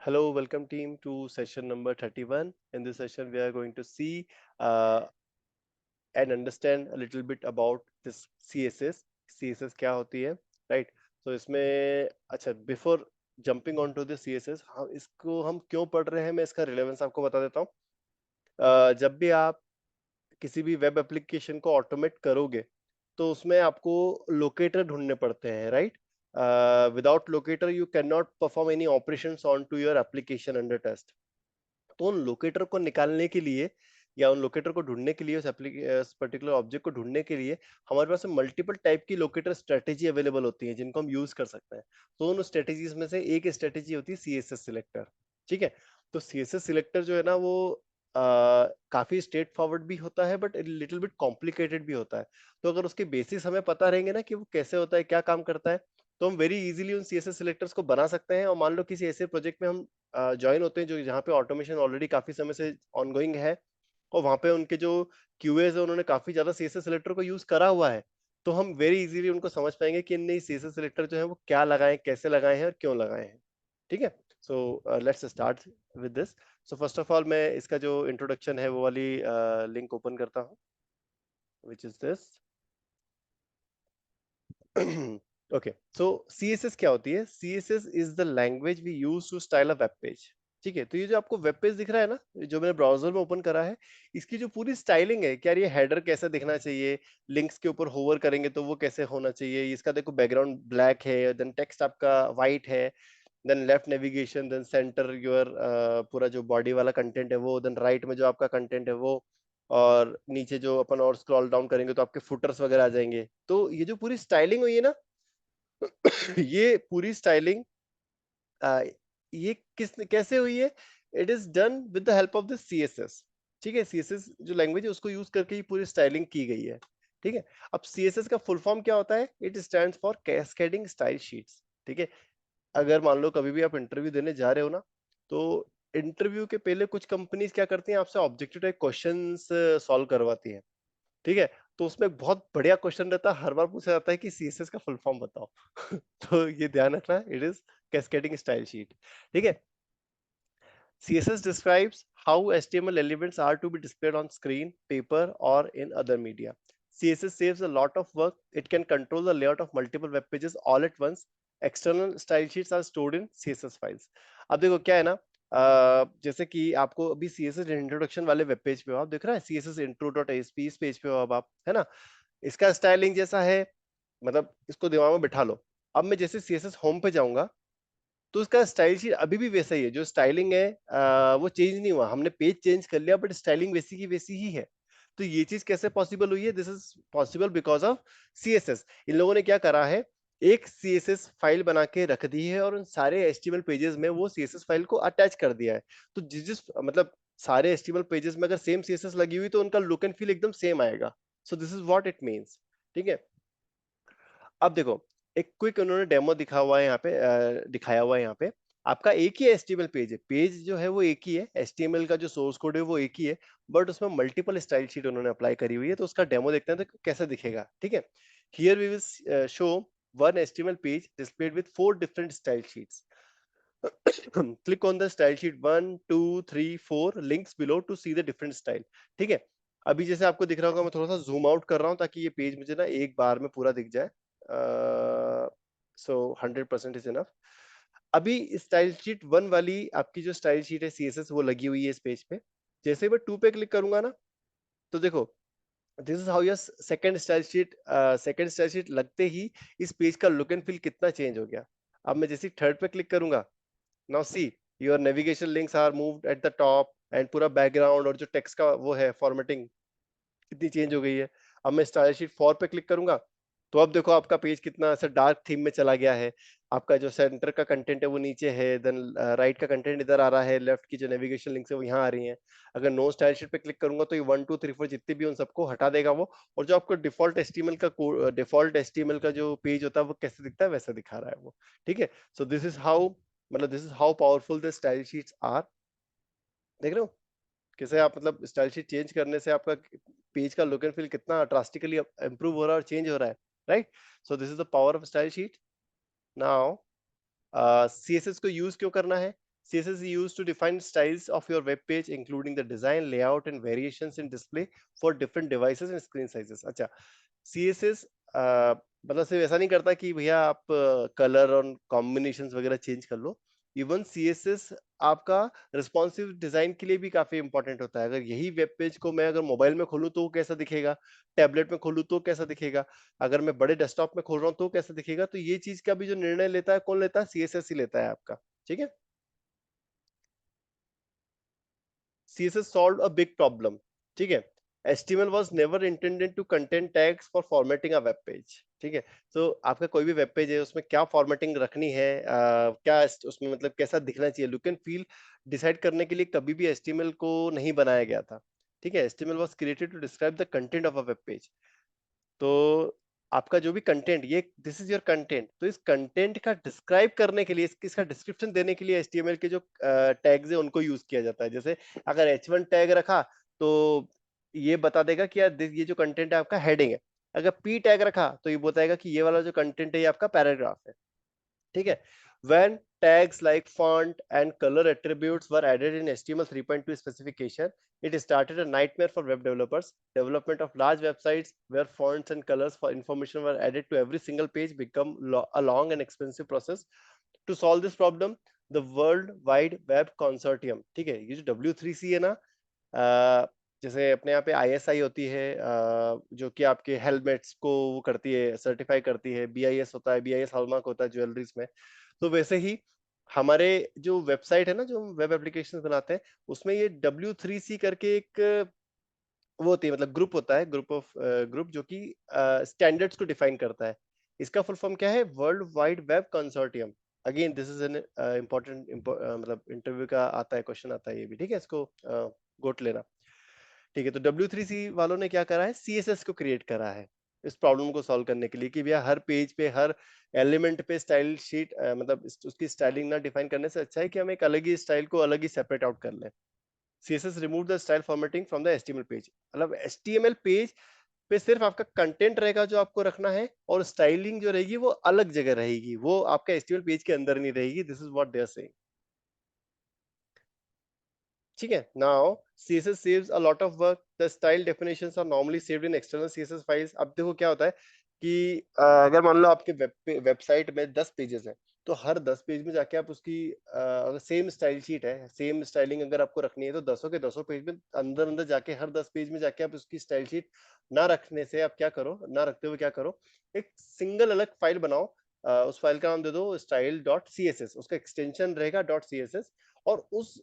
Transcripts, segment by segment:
Hello, welcome team to session number 31. In this session, we are going to see uh, and understand a little bit about this CSS. CSS क्या होती है, right? So इसमें अच्छा before jumping on to the CSS, हम इसको हम क्यों पढ़ रहे हैं मैं इसका रिलेवेंस आपको बता देता हूँ. जब भी आप किसी भी वेब एप्लीकेशन को ऑटोमेट करोगे तो उसमें आपको लोकेटर ढूंढने पड़ते हैं, right? Without locator you can not perform any operations on to your application under test. तो उन लोकेटर को निकालने के लिए या उन लोकेटर को ढूंढने के लिए उस पर्टिकुलर ऑब्जेक्ट को ढूंढने के लिए हमारे पास मल्टीपल टाइप की लोकेटर स्ट्रेटेजी अवेलेबल होती है जिनको हम यूज कर सकते हैं. तो उन स्ट्रेटेजीज में से एक स्ट्रेटेजी होती है सीएसएस सिलेक्टर. ठीक है. तो सीएसएस सिलेक्टर जो है ना वो काफी स्ट्रेट फॉरवर्ड भी होता है बट लिटिल बिट कॉम्प्लिकेटेड भी होता है. तो अगर उसके बेसिस हमें पता रहेंगे ना कि वो कैसे होता है, क्या काम करता है, तो हम वेरी इजीली उन सीएसएस सिलेक्टर्स को बना सकते हैं. और मान लो किसी ऐसे प्रोजेक्ट में हम ज्वाइन होते हैं जो जहाँ पे ऑटोमेशन ऑलरेडी काफी समय से ऑनगोइंग है और वहां पे उनके जो क्यूएज है उन्होंने काफी ज्यादा सीएसएस सिलेक्टर को यूज करा हुआ है. तो हम वेरी इजीली उनको समझ पाएंगे कि इनने सीएसएस सिलेक्टर जो है वो क्या लगाए, कैसे लगाए हैं और क्यों लगाए हैं. ठीक है. So let's start with this. So first of all मैं इसका जो इंट्रोडक्शन है वो वाली लिंक ओपन करता हूँ, which is this. Okay. So CSS क्या होती है? CSS is the language we use to style a web page. ठीक है. तो ये जो आपको वेब पेज दिख रहा है ना जो मैंने ब्राउजर में ओपन करा है, इसकी जो पूरी स्टाइलिंग है, क्या ये हेडर कैसा दिखना चाहिए, लिंक्स के ऊपर होवर करेंगे तो वो कैसे होना चाहिए, इसका देखो बैकग्राउंड ब्लैक है, देन टेक्स्ट आपका वाइट है, then left navigation, then centre your पूरा जो बॉडी वाला कंटेंट है वो, देन राइट में जो आपका कंटेंट है वो, और नीचे जो अपन और स्क्रॉल डाउन करेंगे तो आपके फुटर्स वगैरह आ जाएंगे. तो ये जो पूरी स्टाइलिंग हुई है ना, ये पूरी स्टाइलिंग ये किस कैसे हुई है? It is done with the help of the CSS. ठीक है. सीएसएस जो लैंग्वेज है उसको यूज करके ये पूरी स्टाइलिंग की गई है. ठीक है. अब सीएसएस का फुल फॉर्म क्या होता है? It stands for cascading style sheets. ठीक है. अगर मान लो कभी भी आप इंटरव्यू देने जा रहे हो ना, तो इंटरव्यू के पहले कुछ कंपनीज क्या करती हैं, आपसे ऑब्जेक्टिव टाइप क्वेश्चंस सॉल्व करवाती हैं. ठीक है. तो उसमें एक बहुत बढ़िया क्वेश्चन रहता है, हर बार पूछा जाता है कि सीएसएस का फुल फॉर्म बताओ. तो ये ध्यान रखना, it is cascading style sheet. ठीक है. CSS describes how HTML elements are to be displayed on screen, paper, or in other media. CSS saves a lot of work. It can control the layout of multiple web pages all at once. External style sheets are stored in CSS files. अब देखो क्या है ना, जैसे कि आपको अभी CSS introduction वाले वेब पेज पे हो, आप देख रहे हैं CSS intro.asp, इस पेज पे हो अब आप, है ना? इसका स्टाइलिंग जैसा है, मतलब इसको दिमाग में बिठा लो. अब मैं जैसे CSS होम पे जाऊंगा तो उसका स्टाइल शीट अभी भी वैसा ही है. जो स्टाइलिंग है वो चेंज नहीं हुआ. हमने पेज चेंज कर लिया बट स्टाइलिंग वैसी की वैसी ही है. तो ये चीज कैसे पॉसिबल हुई है? This is possible because of CSS. इन लोगों ने क्या करा है, एक सीएसएस फाइल बना के रख दी है और उन सारे एचटीएमएल पेजेस में वो सीएसएस फाइल को अटैच कर दिया है. तो जिस जिस मतलब सारे एचटीएमएल पेजेस में अगर सेम सीएसएस लगी हुई तो उनका लुक एंड फील एकदम सेम आएगा. सो this is what it means. ठीक है. अब देखो, एक क्विक उन्होंने डेमो दिखा हुआ है यहाँ पे, दिखाया हुआ है यहाँ पे. आपका एक ही एचटीएमएल पेज है, पेज जो है वो एक ही है, एचटीएमएल का जो सोर्स कोड है वो एक ही है, बट उसमें मल्टीपल स्टाइल शीट उन्होंने अप्लाई करी हुई है. तो उसका डेमो देखते हैं तो कैसा दिखेगा. ठीक है. Here we will show one HTML page displayed with 4 different style sheets. Click on the style sheet 1, 2, 3, 4 links below to see the different style. ठीक है. अभी जैसे आपको दिख रहा होगा, मैं थोड़ा सा जूम आउट कर रहा हूँ ताकि ये पेज मुझे ना एक बार में पूरा दिख जाए. सो 100% इज इनफ. अभी स्टाइल शीट 1 वाली आपकी जो स्टाइल शीट है सीएसएस वो लगी हुई है इस पेज पे. जैसे मैं 2 पे क्लिक करूंगा ना, तो देखो this is how your second style sheet लगते ही इस पेज का लुक एंड फील कितना चेंज हो गया. अब मैं जैसे थर्ड पे क्लिक करूंगा, now see your navigation links are moved at the top and पूरा बैकग्राउंड और जो टेक्स्ट का वो है फॉर्मेटिंग कितनी चेंज हो गई है. अब मैं स्टाइल शीट 4 पे क्लिक करूंगा तो अब देखो आपका पेज कितना ऐसा डार्क थीम में चला गया है. आपका जो सेंटर का कंटेंट है वो नीचे है, देन राइट का कंटेंट इधर आ रहा है, लेफ्ट की जो नेविगेशन लिंक्स है वो यहाँ आ रही हैं. अगर नो स्टाइल शीट पे क्लिक करूंगा तो ये 1 2 3 4 जितने भी उन सबको हटा देगा वो. और जो आपको डिफॉल्ट एचटीएमएल का जो पेज होता है वो कैसे दिखता है वैसा दिखा रहा है वो. ठीक है. सो दिस इज हाउ, मतलब this is how powerful the style sheets are. देख रहे हो कैसे आप, मतलब स्टाइल शीट चेंज करने से आपका पेज का लुक एंड फील कितना ड्रास्टिकली इंप्रूव हो रहा है और चेंज हो रहा है, right? So this is the power of style sheet. Now CSS को यूज क्यों करना है? CSS is used to define styles of your web page, including the design, layout, and variations in display for different devices and screen sizes. अच्छा, CSS मतलब सिर्फ ऐसा नहीं करता कि भैया आप कलर और कॉम्बिनेशंस वगैरह चेंज कर लो. इवन CSS आपका रिस्पॉन्सिव डिजाइन के लिए भी काफी इंपॉर्टेंट होता है. अगर यही वेब पेज को मैं अगर मोबाइल में खोलूं तो वो कैसा दिखेगा, टैबलेट में खोलूं तो कैसा दिखेगा, अगर मैं बड़े डेस्कटॉप में खोल रहा हूं तो कैसा दिखेगा. तो ये चीज का भी जो निर्णय लेता है, कौन लेता है? CSS ही लेता है आपका. ठीक है. CSS solved a big problem. ठीक है. HTML was never intended to contain tags for formatting a web page. ठीक है. तो आपका कोई भी वेब पेज है, उसमें क्या फॉर्मेटिंग रखनी है, क्या उसमें मतलब कैसा दिखना चाहिए, लुक एंड फील डिसाइड करने के लिए कभी भी HTML को नहीं बनाया गया था. ठीक है. HTML was created to describe the content of a web page. तो आपका जो भी कंटेंट, ये दिस इज योर कंटेंट, तो इस कंटेंट का डिस्क्राइब करने के लिए, इसका डिस्क्रिप्शन देने के लिए एचटीएमएल के जो टैग्स है उनको यूज किया जाता है. जैसे अगर H1 टैग रखा तो ये बता देगा कि यार ये जो कंटेंट है आपका हेडिंग है. अगर P टैग रखा तो ये बताएगा कि ये वाला जो कंटेंट है ये आपका पैराग्राफ है. ठीक है. When tags like font and color attributes were added in HTML 3.2 specification, it started a nightmare for web developers. Development of large websites where fonts and colors for information were added to every single page become a long and expensive process. To solve this problem, the World Wide Web Consortium, ठीक है, ये जो W3C है ना, जैसे अपने यहाँ पे ISI होती है, जो कि आपके हेलमेट्स को वो करती है, सर्टिफाई करती है. BIS होता है, BIS हॉलमार्क होता है ज्वेलरीज में. तो वैसे ही हमारे जो वेबसाइट है ना, जो वेब एप्लीकेशन बनाते हैं, उसमें ये W3C करके एक वो होती है, मतलब ग्रुप होता है, ग्रुप जो कि स्टैंडर्ड्स को डिफाइन करता है. इसका फुल फॉर्म क्या है? World wide web consortium. Again this is an important, मतलब इंटरव्यू का आता है, क्वेश्चन आता है ये भी. ठीक है, इसको गोट लेना. ठीक है. तो W3C वालों ने क्या करा है? CSS को क्रिएट करा है इस प्रॉब्लम को सॉल्व करने के लिए, कि भैया हर पेज पे, हर एलिमेंट पे स्टाइल शीट, मतलब उसकी स्टाइलिंग ना डिफाइन करने से अच्छा है कि हम एक अलग ही स्टाइल को अलग ही सेपरेट आउट कर लें. CSS remove the style formatting from the HTML page. मतलब HTML पेज पे सिर्फ आपका कंटेंट रहेगा जो आपको रखना है, और स्टाइलिंग जो रहेगी वो अलग जगह रहेगी, वो आपका HTML पेज के अंदर नहीं रहेगी. This is what they are saying. ठीक है. Now CSS saves a lot of work. The style definitions are normally saved in external CSS files. अब देखो क्या होता है कि अगर मान लो आपके वेबसाइट में 10 पेजेस हैं, तो हर 10 पेज में जाके आप उसकी अगर सेम स्टाइल शीट है, सेम स्टाइलिंग अगर आपको रखनी है, तो 10 के 10 पेज में अंदर अंदर जाके हर 10 पेज में जाके आप उसकी स्टाइल शीट ना रखने से आप क्या करो, ना रखते हुए क्या करो, एक सिंगल अलग फाइल बनाओ. उस फाइल का नाम दे दो style.css. उसका एक्सटेंशन रहेगा .css. और उस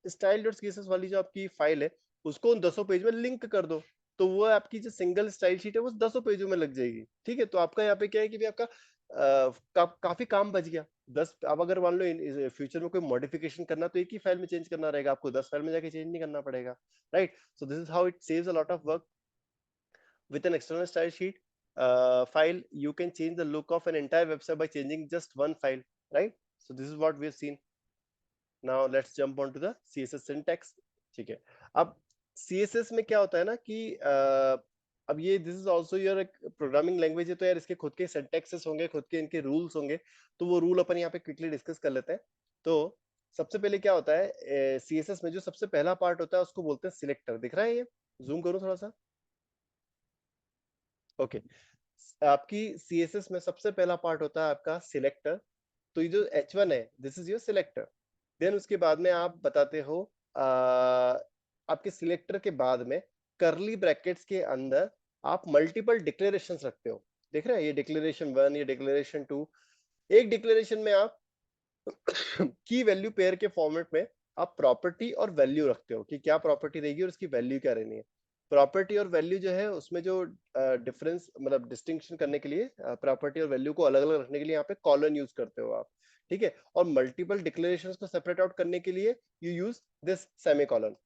style.css वाली जो आपकी फाइल है, उसको उन 10 पेज में लिंक कर दो. तो वो आपकी जो सिंगल स्टाइल शीट है वो 10 पेजों में लग जाएगी. ठीक है. तो आपका यहाँ पे क्या है कि भी आपका काफी काम बच गया. 10, अब अगर मान लो फ्यूचर में कोई मॉडिफिकेशन करना, तो एक ही फाइल में चेंज करना रहेगा, आपको 10 फाइल में जाके चेंज नहीं करना पड़ेगा. Right. So this is how it saves a lot of work. With an external style sheet file, you can change the look of an entire website by changing just one file. Right. So this is what we have seen. Now let's jump on to the CSS syntax. ठीक है. अब CSS में क्या होता है ना कि अब ये this is also your programming language है, तो यार इसके खुद के सिंटैक्सेस होंगे, खुद के इनके रूल्स होंगे. तो वो रूल अपन यहाँ पे क्विकली डिस्कस कर लेते हैं. तो सबसे पहले क्या होता है CSS में, जो सबसे पहला पार्ट होता है उसको बोलते हैं सिलेक्टर. दिख रहा है? ये जूम करूँ थोड़ा सा. ओके. आपकी CSS में सबसे पहला पार्ट होता है आपका सिलेक्टर. तो ये जो H1 है, this is your selector. Then उसके बाद में आप बताते हो आपके सिलेक्टर के बाद में करली ब्रैकेट्स के अंदर आप मल्टीपल डिक्लेरेशंस रखते हो. देख रहे हैं? ये डिक्लेरेशन 1, ये डिक्लेरेशन 2. एक डिक्लेरेशन में आप की वैल्यू पेयर के फॉर्मेट में आप प्रॉपर्टी और वैल्यू रखते हो कि क्या प्रॉपर्टी रहेगी और उसकी वैल्यू क्या रहनी है. प्रॉपर्टी और वैल्यू जो है उसमें जो डिफरेंस, मतलब डिस्टिंक्शन करने के लिए, प्रॉपर्टी और वैल्यू को अलग अलग रखने के लिए यहाँ पे कॉलन यूज करते हो आप. ठीक है. और मल्टीपल डिक्लेरेशंस को सेपरेट आउट करने के लिए यू यूज दिस सेमीकोलन.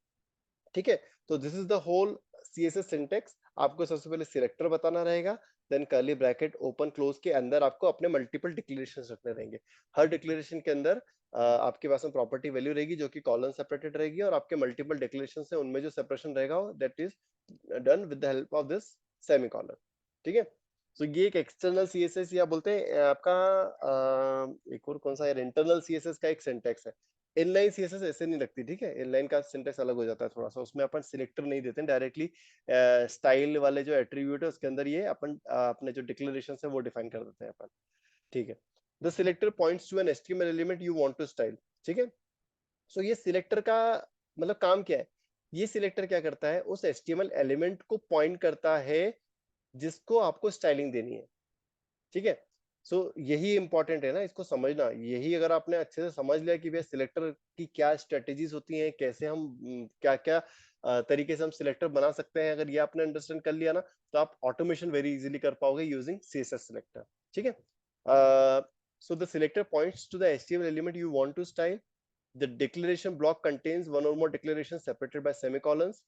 ठीक है. तो this is the whole CSS syntax. आपको सबसे पहले सिलेक्टर बताना रहेगा, then curly bracket open close के अंदर आपको अपने मल्टीपल डिक्लेरेशंस रखने रहेंगे. हर डिक्लेरेशन के अंदर आपके पास में प्रॉपर्टी वैल्यू रहेगी जो कि कॉलन सेपरेटेड रहेगी, और आपके मल्टीपल डिक्लेरेशन है उनमें जो सेपरेशन रहेगा that is done with the help of this semicolon. ठीक है. सो ये एक एक्सटर्नल सीएसएस या बोलते हैं आपका एक और कौन सा है, इंटरनल सीएसएस का एक सिंटैक्स है। इनलाइन सीएसएस ऐसे नहीं लगती, ठीक है, इनलाइन का सिंटैक्स अलग हो जाता है थोड़ा सा, उसमें अपन सिलेक्टर नहीं देते डायरेक्टली, स्टाइल वाले जो एट्रीब्यूट है उसके अंदर ये अपन अपने जो डिक्लेरेशन है वो डिफाइन कर देते हैं अपन, ठीक है। The selector points to an HTML element you want to style, ठीक है। सो ये सिलेक्टर का मतलब काम क्या है, ये सिलेक्टर क्या करता है, उस एचटीएमएल एलिमेंट को पॉइंट करता है जिसको आपको स्टाइलिंग देनी है, ठीक है। सो यही इंपॉर्टेंट है ना, इसको समझना, यही अगर आपने अच्छे से समझ लिया कि भैया सिलेक्टर की क्या स्ट्रेटेजीज होती हैं, कैसे हम क्या क्या तरीके से हम सिलेक्टर बना सकते हैं, अगर ये आपने अंडरस्टैंड कर लिया ना, तो आप ऑटोमेशन वेरी इजीली कर पाओगे यूजिंग सीएसएस सिलेक्टर, ठीक है। So the selector points to the HTML element you want to style. The declaration block contains one or more declarations separated by semicolons.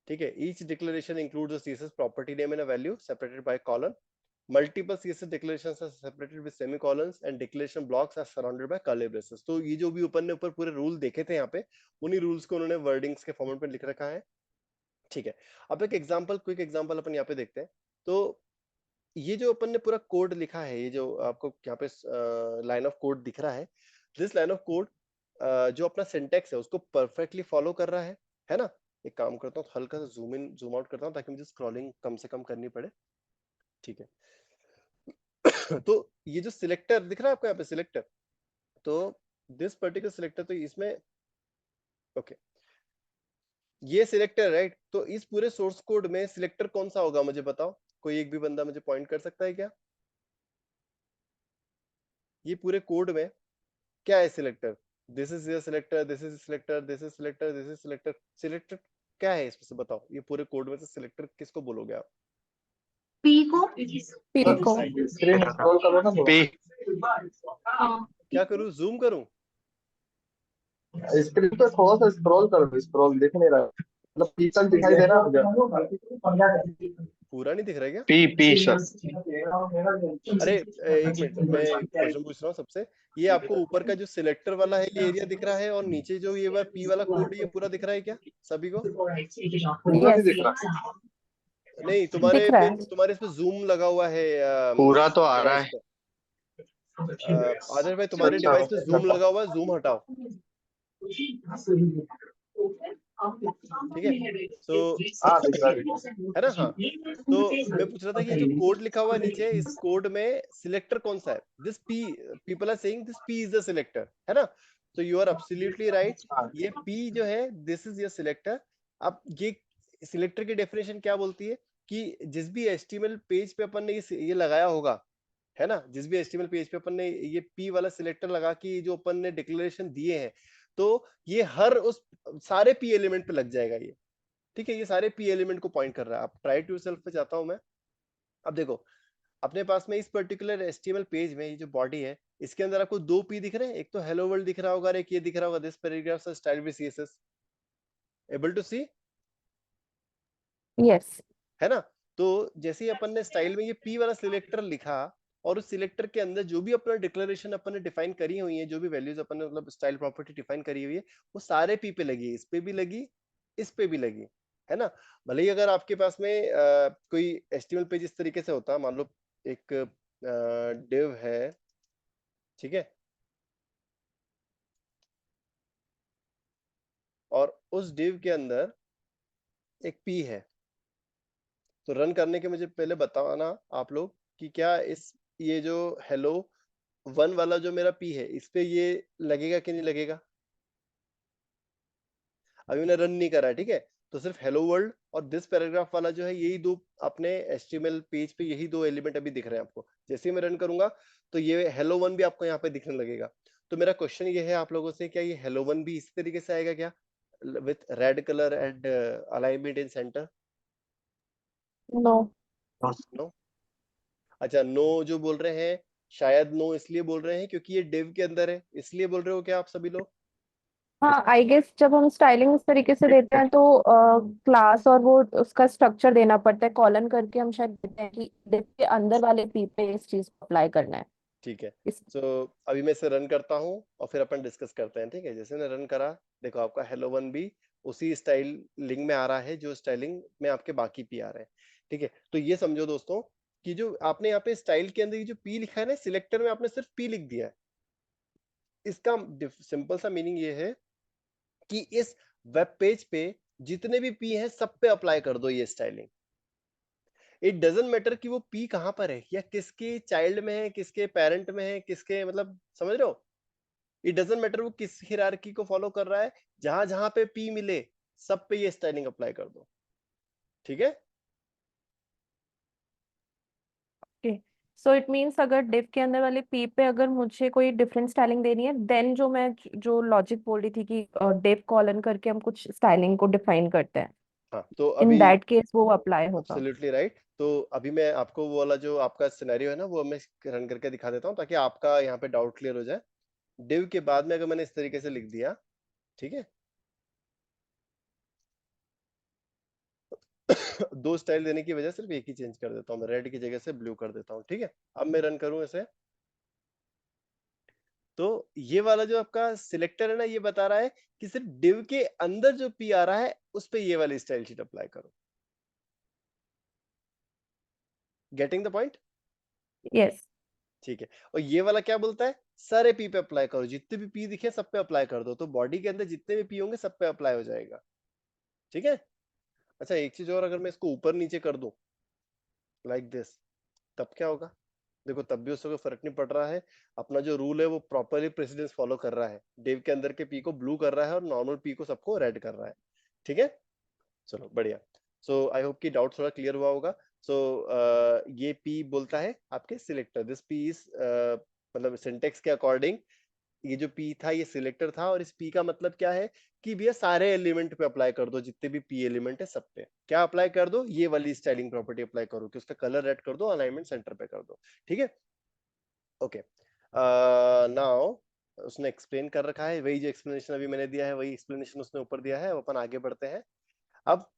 ठीक है, each declaration includes a CSS property name and a value separated by colon. Multiple CSS declarations are separated with semicolons and declaration blocks are surrounded by curly braces. तो ये जो भी ऊपर ने ऊपर पूरे रूल देखे थे यहाँ पे, उन्हीं रूल्स को उन्होंने वर्डिंग्स के फॉर्मेट में लिख रखा है, ठीक है। अब एक एग्जांपल, क्विक एग्जांपल अपन यहाँ पे देखते हैं। तो ये जो अपन ने पूरा कोड लिखा है, ये जो आपको यहाँ पे लाइन ऑफ कोड दिख रहा है, दिस लाइन ऑफ कोड जो अपना सिंटेक्स है उसको परफेक्टली फॉलो कर रहा है ना। एक काम करता हूँ, हल्का सा जूम इन जूम आउट करता हूँ ताकि मुझे स्क्रॉलिंग कम से कम करनी पड़े, ठीक है। तो ये जो सिलेक्टर दिख रहा है आपको यहाँ पे सिलेक्टर, तो दिस पर्टिकुलर सिलेक्टर, तो इसमें ओके ये सिलेक्टर राइट, तो इस पूरे सोर्स कोड में सिलेक्टर कौन सा होगा मुझे बताओ, कोई एक भी बंदा मुझे पॉइंट कर सकता है क्या? ये पूरे कोड में क्या है selector? This is your selector, this is selector, this is selector, this is selector, selector क्या है इसमें से बताओ, ये पूरे कोड में से सिलेक्टर किसको बोलोगे आप? पी को पी को स्क्रीन स्क्रॉल करो ना पी क्या करूं, जूम करूं? स्क्रीन पे थोड़ा सा स्क्रॉल करो, स्क्रॉल दिख नहीं रहा मतलब पिक्सल दिखाई दे रहा मुझे। पूरा नहीं दिख रहा है क्या? P sir. अरे एक मिनट, मैं क्वेश्चन पूछ रहा हूँ सबसे, ये आपको ऊपर का जो सिलेक्टर वाला है ये एरिया दिख रहा है, और नीचे जो ये वाला पी वाला कोड ये पूरा दिख रहा है क्या सभी को? पूरा नहीं दिख रहा। नहीं, तुम्हारे दिख रहा पे, है। तुम्हारे इस पे जूम लगा हुआ है पूरा तो आ रहा डिवाइस है। पे। आदर्श भाई तुम्हारे अच्छा, डिवाइस पे जूम लगा हुआ है, जूम हटाओ, ठीक है। सो हाँ दिख रहा है। है ना, हाँ। तो मैं पूछ रहा था कि ये जो कोड लिखा हुआ है नीचे, इस कोड में सिलेक्टर कौन सा है? This P, people are saying this P is the selector, है ना। तो यू आर एब्सोल्युटली राइट, ये पी जो है दिस इज योर सिलेक्टर। अब ये सिलेक्टर की डेफिनेशन क्या बोलती है कि जिस भी एचटीएमएल पेज पे अपन ने ये लगाया होगा, है ना, जिस भी एचटीएमएल पेज पे अपन ने ये पी वाला सिलेक्टर लगा के जो अपन ने डिक्लेरेशन दिए हैं, तो ये हर उस सारे पी एलिमेंट पे लग जाएगा ये, ठीक है। ये सारे पी एलिमेंट को पॉइंट कर रहा है। आप ट्राई टू सेल्फ पे जाता हूं मैं। अब देखो अपने पास में इस पर्टिकुलर एचटीएमएल पेज में ये जो बॉडी है, इसके अंदर आपको दो पी दिख रहे हैं, एक तो हेलो वर्ल्ड दिख रहा होगा और एक ये दिख रहा होगा, this paragraph style with CSS, able to see, yes. है ना। तो जैसे ही अपन ने स्टाइल में ये पी वाला सिलेक्टर लिखा, और उस सिलेक्टर के अंदर जो भी अपना डिक्लेरेशन अपन ने डिफाइन करी हुई है, जो भी वैल्यूज अपन ने मतलब स्टाइल प्रॉपर्टी डिफाइन करी हुई है, वो सारे पी पे लगी है, इस पे भी लगी, इस पे भी लगी, है ना। भले ही अगर आपके पास में कोई एचटीएमएल पेज इस तरीके से होता, मान लो एक डिव है, ठीक है, और उस डिव के अंदर एक पी है, तो रन करने के मुझे पहले बताना आप लोग कि क्या इस ये जो हेलो वन वाला जो मेरा पी है, इस पे ये लगेगा कि नहीं लगेगा? अभी मैंने रन नहीं करा, ठीक है। तो सिर्फ हेलो वर्ल्ड और दिस पैराग्राफ वाला जो है, यही दो अपने एचटीएमएल पेज पे यही दो एलिमेंट अभी दिख रहे हैं आपको। जैसे ही मैं रन करूंगा तो ये हेलो वन भी आपको यहाँ पे दिखने लगेगा। तो मेरा क्वेश्चन ये है आप लोगों से, क्या ये हेलो वन भी इसी तरीके से आएगा क्या, with red colour and alignment in centre? No. No. अच्छा, नो जो बोल रहे हैं, शायद नो इसलिए बोल रहे हैं क्योंकि ये डिव के अंदर है, इसलिए बोल रहे हो क्या आप सभी लोग? हाँ, आई गेस जब हम स्टाइलिंग इस तरीके से देते हैं तो क्लास और वो उसका स्ट्रक्चर देना पड़ता है, कॉलन करके हम शायद देते हैं कि div के अंदर वाले पी पे इस चीज को अप्लाई करना है। ठीक है। इस सो अभी मैं इसे रन करता हूँ और फिर अपन डिस्कस करते हैं, ठीक है। जैसे मैंने रन करा, देखो आपका हेलो वन भी उसी स्टाइल लिंक में आ रहा है जो स्टाइलिंग में आपके बाकी पी आ रहे हैं, ठीक है। तो ये समझो दोस्तों कि जो आपने यहाँ पे स्टाइल के अंदर ये जो पी लिखा है ना, सिलेक्टर में आपने सिर्फ पी लिख दिया है। इसका सिंपल सा मीनिंग ये है कि इस वेब पेज पे जितने भी पी हैं सब पे अप्लाई कर दो ये स्टाइलिंग। इट डजंट मैटर कि वो पी कहां पर है, या किसके चाइल्ड में है, किसके पेरेंट में है, किसके, मतलब समझ रहे हो? इट डजंट मैटर वो किस हिरार्की को फॉलो कर रहा है, जहां जहां पे पी मिले सब पे ये स्टाइलिंग अप्लाई कर दो। ठीक है? सो इट मीन्स अगर डिव के अंदर वाले पी पे अगर मुझे कोई डिफरेंट स्टाइलिंग देनी है, देन जो मैं जो लॉजिक बोल रही थी कि डिव कॉलन करके हम कुछ स्टाइलिंग को डिफाइन करते हैं, हाँ, तो इन अभी दैट केस वो अप्लाई होगा। Absolutely right. तो अभी मैं आपको वो वाला जो आपका सिनेरियो है ना, वो मैं रन करके दिखा देता हूँ ताकि आपका यहाँ पे डाउट क्लियर हो जाए। डिव के बाद में अगर मैंने इस तरीके से लिख दिया, ठीक है, दो स्टाइल देने की वजह सिर्फ एक ही चेंज कर देता हूँ मैं, रेड की जगह से ब्लू कर देता हूँ। ठीक है, अब मैं रन करूँ इसे, तो ये वाला जो आपका सिलेक्टर है ना, ये बता रहा है कि सिर्फ डिव के अंदर जो पी आ रहा है उस पे ये वाली स्टाइल शीट अप्लाई करो। Getting the point? यस। ठीक है। और ये वाला क्या बोलता है, सारे पी पे अप्लाई करो, जितने भी पी दिखे सब पे अप्लाई कर दो, तो बॉडी के अंदर जितने भी पी होंगे सब पे अप्लाई हो जाएगा। ठीक है। अच्छा, एक चीज और, अगर मैं इसको ऊपर नीचे कर दूं लाइक दिस, तब क्या होगा? देखो, तब भी उससे कोई फर्क नहीं पड़ रहा है। अपना जो रूल है वो प्रॉपरली प्रेसिडेंस फॉलो कर रहा है। डिव के अंदर के पी को ब्लू कर रहा है और नॉर्मल पी को सबको रेड कर रहा है। ठीक है, चलो बढ़िया। सो आई होप कि डाउट थोड़ा क्लियर हुआ होगा। सो ये पी बोलता है आपके सिलेक्टर, दिस पी इज, मतलब सिंटेक्स के अकॉर्डिंग ये जो पी था ये सिलेक्टर था, और इस पी का मतलब क्या है कि भैया सारे एलिमेंट पे अप्लाई कर दो, जितने भी पी एलिमेंट है सब पे क्या अप्लाई कर दो, ये वाली स्टाइलिंग प्रॉपर्टी अप्लाई करो कि उसका कलर रेड कर दो, अलाइनमेंट सेंटर पे कर दो। ठीक है, ओके। नाउ उसने एक्सप्लेन कर रखा है, वही जो एक्सप्लेनेशन अभी मैंने दिया है वही एक्सप्लेनेशन उसने ऊपर दिया है। अब अपन आगे बढ़ते हैं। अब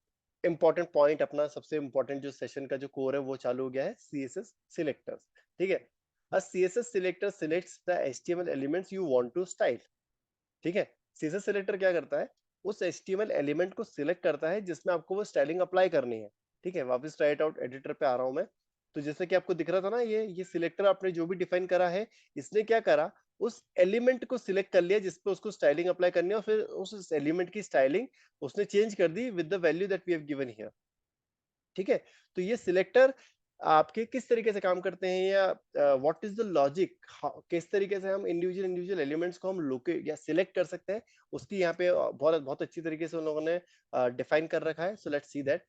इंपॉर्टेंट पॉइंट, अपना सबसे इंपॉर्टेंट जो सेशन का जो कोर है वो चालू हो गया है, सीएसएस सिलेक्टर्स। ठीक है, a css selector selects the html elements you want to style। ठीक है, css selector क्या करता है, उस html एलिमेंट को सिलेक्ट करता है जिसमें आपको वो स्टाइलिंग अप्लाई करनी है। ठीक है, वापस राइट आउट एडिटर पे आ रहा हूं मैं। तो जैसे कि आपको दिख रहा था ना, ये सिलेक्टर आपने जो भी डिफाइन करा है, इसने क्या करा, उस एलिमेंट को सिलेक्ट कर लिया जिसपे उसको स्टाइलिंग अप्लाई करनी है, और फिर उस एलिमेंट की स्टाइलिंग उसने चेंज कर दी with the value that we have given here. ठीक है, तो ये सिलेक्टर आपके किस तरीके से काम करते हैं, या व्हाट इज द लॉजिक, किस तरीके से हम इंडिविजुअल एलिमेंट्स को हम लोकेट या सिलेक्ट कर सकते हैं, उसकी यहाँ पे बहुत बहुत अच्छी तरीके से उन लोगों ने डिफाइन कर रखा है। So let's see that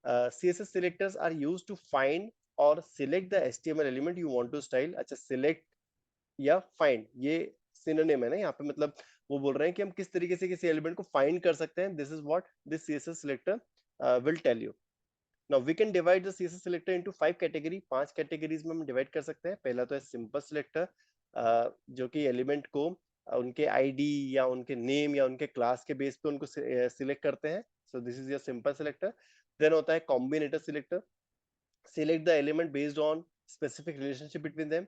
CSS selectors are used to find और select the HTML element you want to style. अच्छा, सिलेक्ट या फाइंड ये सिनोनिम है ना यहाँ पे, मतलब वो बोल रहे हैं कि हम किस तरीके से किसी एलिमेंट को फाइंड कर सकते हैं। This is what this CSS selector will tell you. Now we can divide the CSS selector into 5 category, 5 categories में हम डिवाइड कर सकते हैं। पहला तो है सिंपल सिलेक्टर, जो कि एलिमेंट को उनके आईडी या उनके नेम या उनके क्लास के बेस पे उनको सिलेक्ट करते हैं। So this is your simple selector. Then होता है combinator selector, select the element based on specific relationship between them.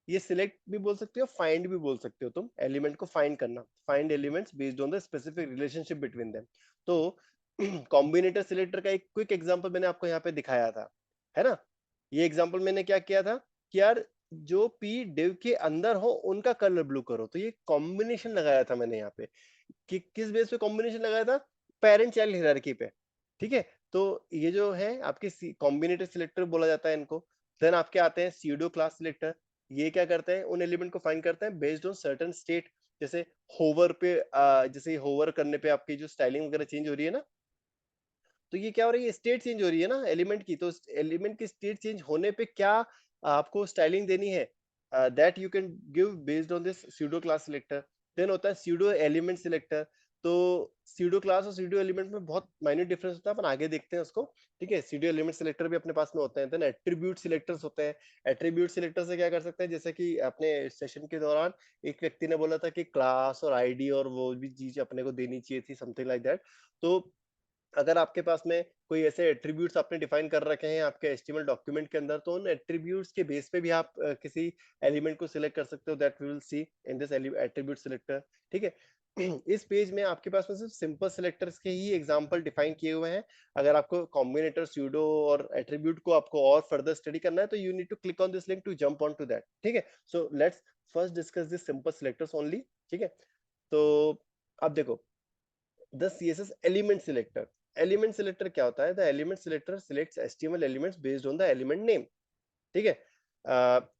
ये सिलेक्ट भी बोल सकते हो, फाइंड भी बोल सकते हो, तुम एलिमेंट को फाइंड करना, find elements based on the specific relationship between them. तो कॉम्बिनेटर सिलेक्टर का एक क्विक एग्जांपल मैंने आपको यहाँ पे दिखाया था, है ना? ये एग्जांपल मैंने क्या किया था कि यार जो पी डिव के अंदर हो उनका कलर ब्लू करो, तो ये कॉम्बिनेशन लगाया था मैंने यहाँ पे। कि किस बेस पे कॉम्बिनेशन लगाया था, पेरेंट चाइल्ड हायरार्की पे। ठीक है, तो ये जो है आपके कॉम्बिनेटर सिलेक्टर बोला जाता है इनको। देन आपके आते हैं सीडो क्लास सिलेक्टर। ये क्या करते हैं, उन एलिमेंट को फाइंड करते हैं बेस्ड ऑन सर्टेन स्टेट। जैसे होवर पे जैसे होवर करने पे आपकी जो स्टाइलिंग वगैरह चेंज हो रही है ना, तो ये क्या हो रही है, स्टेट चेंज हो रही है ना एलिमेंट की, तो एलिमेंट की स्टेट चेंज होने पे क्या आपको स्टाइलिंग देनी है, that you can give based on this pseudo class selector. Then होता है स्यूडो एलिमेंट सिलेक्टर। तो स्यूडो क्लास और स्यूडो एलिमेंट में बहुत माइन्यूट डिफरेंस होता है, अपन आगे देखते हैं उसको। ठीक है, स्यूडो एलिमेंट सिलेक्टर भी अपने पास में होते हैं। देन एट्रीब्यूट सिलेक्टर्स होते हैं। एट्रीब्यूट सिलेक्टर से क्या कर सकते हैं, जैसे कि अपने सेशन के दौरान एक व्यक्ति ने बोला था कि क्लास और आईडी और वो भी चीज अपने को देनी चाहिए थी, समथिंग लाइक दैट। तो अगर आपके पास में कोई ऐसे एट्रीब्यूट्स आपने डिफाइन कर रखे हैं आपके एचटीएमएल डॉक्यूमेंट के अंदर, तो उन एट्रीब्यूट्स के बेस पे भी आप किसी एलिमेंट को सिलेक्ट कर सकते हो, that we will see in this attribute selector. ठीक है, इस पेज में आपके पास में सिर्फ सिंपल सिलेक्टर्स के ही एग्जांपल डिफाइन किए हुए हैं। अगर आपको कॉम्बिनेटर, स्यूडो और एट्रीब्यूट को आपको और फर्दर स्टडी करना है तो you need to click on this link to jump on to that. ठीक है, so let's first discuss this simple selectors only. ठीक है, तो अब देखो the CSS element selector. Element selector क्या होता है? The element selector selects HTML elements based on the element name. ठीक है,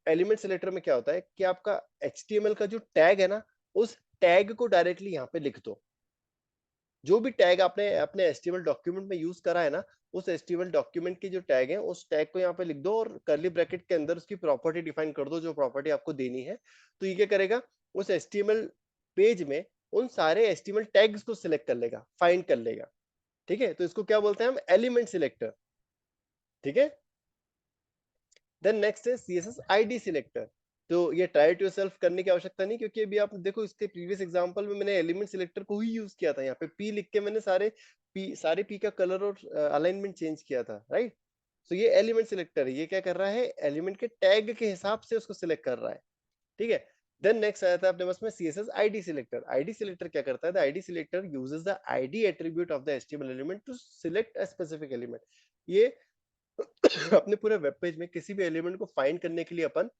एलिमेंट सिलेक्टर में क्या होता है कि आपका HTML का जो टैग है ना, उस टैग को डायरेक्टली यहाँ पे लिख दो। जो भी टैग आपने अपने HTML डॉक्यूमेंट में यूज करा है ना, उस HTML डॉक्यूमेंट के जो टैग है उस टैग को यहाँ पे लिख दो और कर्ली ब्रैकेट के अंदर उसकी प्रॉपर्टी डिफाइन कर दो, जो प्रॉपर्टी आपको देनी है। तो ये क्या करेगा, उस HTML पेज में उन सारे HTML टैग्स को सिलेक्ट कर लेगा, फाइंड कर लेगा। ठीक है, तो इसको क्या बोलते हैं हम? Element selector. ठीक है, देन नेक्स्ट है CSS ID सिलेक्टर। तो ये ट्राई टू योरसेल्फ करने की आवश्यकता नहीं, क्योंकि अभी आप देखो इसके प्रीवियस एग्जांपल में मैंने एलिमेंट सिलेक्टर को ही यूज किया था। यहाँ पे P लिख के मैंने सारे P का कलर और अलाइनमेंट चेंज किया था, राइट? तो ये एलिमेंट सिलेक्टर है, ये क्या कर रहा है? एलिमेंट के टैग के हिसाब से उसको सिलेक्ट कर रहा है। ठीक है, देन नेक्स्ट आया था अपने पास में CSS ID selector. ID selector क्या करता है? The ID selector uses the ID attribute of the HTML element to select a specific element. ये अपने पूरे वेब पेज में किसी भी एलिमेंट को फाइंड करने के लिए अपन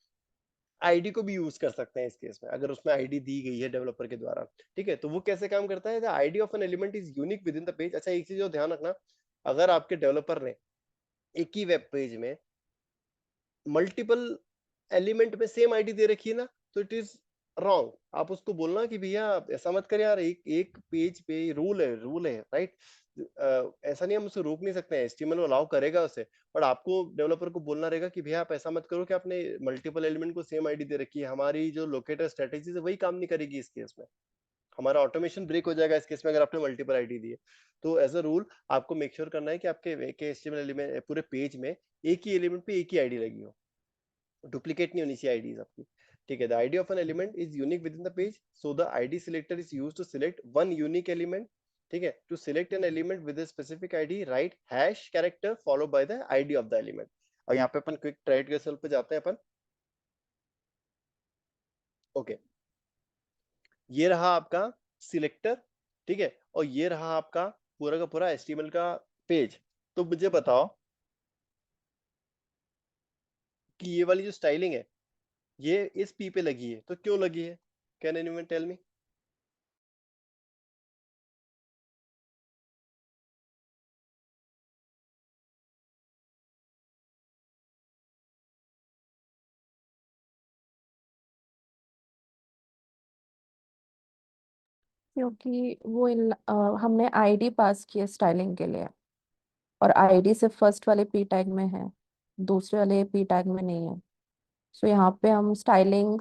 आईडी को भी यूज कर सकते हैं इस केस में, अगर उसमें आईडी दी गई है डेवलपर के द्वारा। ठीक है, तो वो कैसे काम करता है? The ID of an element is unique within the page. अच्छा, एक चीज और ध्यान रखना, अगर आपके डेवलपर ने एक ही वेब पेज में मल्टीपल एलिमेंट में सेम आईडी दे रखी है ना, तो इट इज रॉन्ग। आप उसको बोलना कि भैया ऐसा मत कर यार, एक पेज पे रूल है, राइट? ऐसा नहीं, हम उसे रोक नहीं सकते हैं, HTML अलाउ करेगा उसे, बट आपको डेवलपर को बोलना रहेगा कि भैया आप ऐसा मत करो कि आपने मल्टीपल एलिमेंट को सेम आईडी दे रखी है। हमारी जो लोकेटर स्ट्रेटेजी है वही काम नहीं करेगी इस केस में, हमारा ऑटोमेशन ब्रेक हो जाएगा इस केस में अगर आपने मल्टीपल आईडी दी है। तो एज अ रूल आपको मेक श्योर करना है कि आपके HTML एलिमेंट पूरे पेज में एक ही एलिमेंट पे एक ही आईडी लगी हो, डुप्लीकेट नहीं होनी चाहिए आईडीज आपकी। ठीक है, the ID of an element is unique within the page, so the ID selector is used to select one unique element. ठीक है, to select an element with a specific ID right hash character follow by the ID of the element. और यहाँ पे अपन quick try to yourself पे जाते हैं अपन। Okay, ये रहा आपका सिलेक्टर। ठीक है, और ये रहा आपका पूरा का पूरा HTML का पेज। तो मुझे बताओ कि ये वाली जो स्टाइलिंग है ये इस P पे लगी है, तो क्यों लगी है? Can anyone tell me? क्योंकि वो हमने आईडी पास किया स्टाइलिंग के लिए, और आईडी सिर्फ फर्स्ट वाले पी टैग में है, दूसरे वाले पी टैग में नहीं है। सो यहाँ पे हम स्टाइलिंग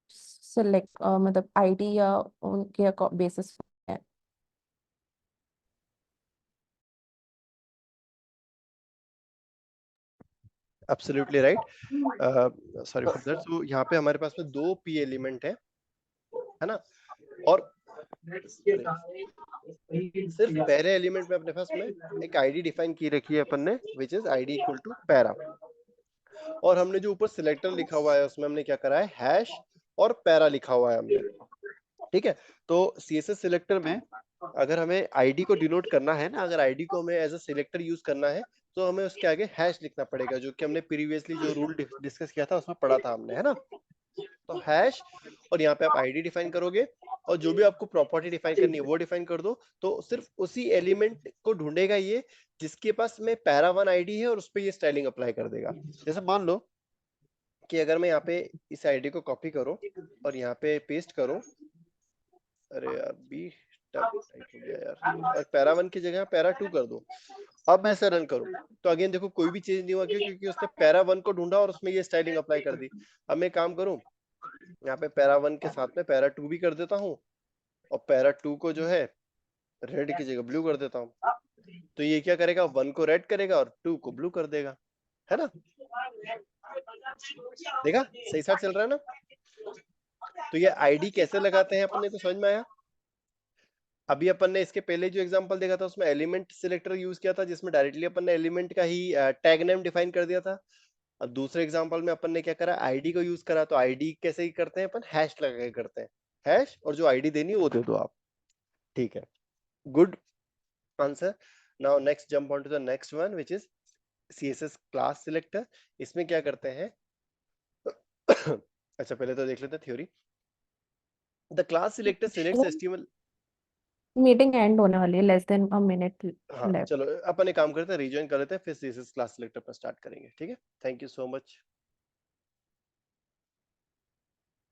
सिलेक्ट मतलब आईडी या उनके बेसिस है। Absolutely right, sorry for that. तो यहाँ पे हमारे पास में दो P एलिमेंट है ना, और सिर्फ पहले एलिमेंट में अपने पास में एक आईडी डिफाइन की रखी है अपन ने, which is ID equal to para. और हमने जो ऊपर सिलेक्टर लिखा हुआ है उसमें हमने क्या करा है? हैश और पैरा लिखा हुआ है हमने। ठीक है, तो CSS सिलेक्टर में अगर हमें आईडी को डिनोट करना है ना, अगर आईडी को हमें एज अ सिलेक्टर यूज करना है तो हमें उसके आगे हैश लिखना पड़ेगा, जो कि हमने प्रीवियसली जो रूल डिस्कस किया था उसमें पढ़ा था हमने, है ना? तो हैश, और यहाँ पे आप आईडी डिफाइन करोगे और जो भी आपको प्रॉपर्टी डिफाइन करनी है वो डिफाइन कर दो। तो सिर्फ उसी एलिमेंट को ढूंढेगा ये जिसके पास में पैरा 1 आईडी है और उस पर ये स्टाइलिंग अप्लाई कर देगा। जैसे मान लो कि अगर मैं यहाँ पे इस आईडी को कॉपी करूं और यहाँ पे पेस्ट करूं, अरे यार बी टाइप हो गया यार, और पैरा 1 की जगह पैरा 2 कर दो। अब मैं इसे रन करूं तो अगेन देखो कोई भी चेंज नहीं हुआ, क्यों? क्योंकि उसने पैरा 1 को ढूंढा और उसमें ये स्टाइलिंग अप्लाई कर दी। अब मैं काम करूं, यहाँ पे पैरा 1 के साथ में पैरा 2 भी कर देता हूँ, और पैरा 2 को जो है रेड की जगह ब्लू कर देता हूँ। तो ये क्या करेगा? 1 को रेड करेगा और 2 को ब्लू कर देगा, है ना? देखा, सही साथ चल रहा है ना? तो ये आईडी कैसे लगाते हैं अपने को समझ में आया? अभी अपन ने इसके पहले जो एग्जांपल देखा था उसमें एलिमेंट सिलेक्टर यूज किया था, जिसमें डायरेक्टली अपन ने एलिमेंट का ही टैग नेम डिफाइन कर दिया था। अब दूसरे एग्जांपल में अपन ने क्या करा? आईडी को यूज करा। तो आईडी कैसे ही करते हैं अपन? हैश लगा के करते हैं। हैश और जो आईडी देनी है वो दे दो आप, ठीक है, good answer. Now next jump on to the next one which is CSS class selector. इसमें क्या करते हैं अच्छा पहले तो देख लेते हैं theory. The class selector selects HTML। Meeting and होने वाली है, लेस देन अ मिनट हाँ लेफ्ट। चलो अपन एक काम करते हैं, रिजॉइन कर लेते हैं, फिर CSS क्लास सिलेक्टर पर स्टार्ट करेंगे, ठीक है। Thank you so much.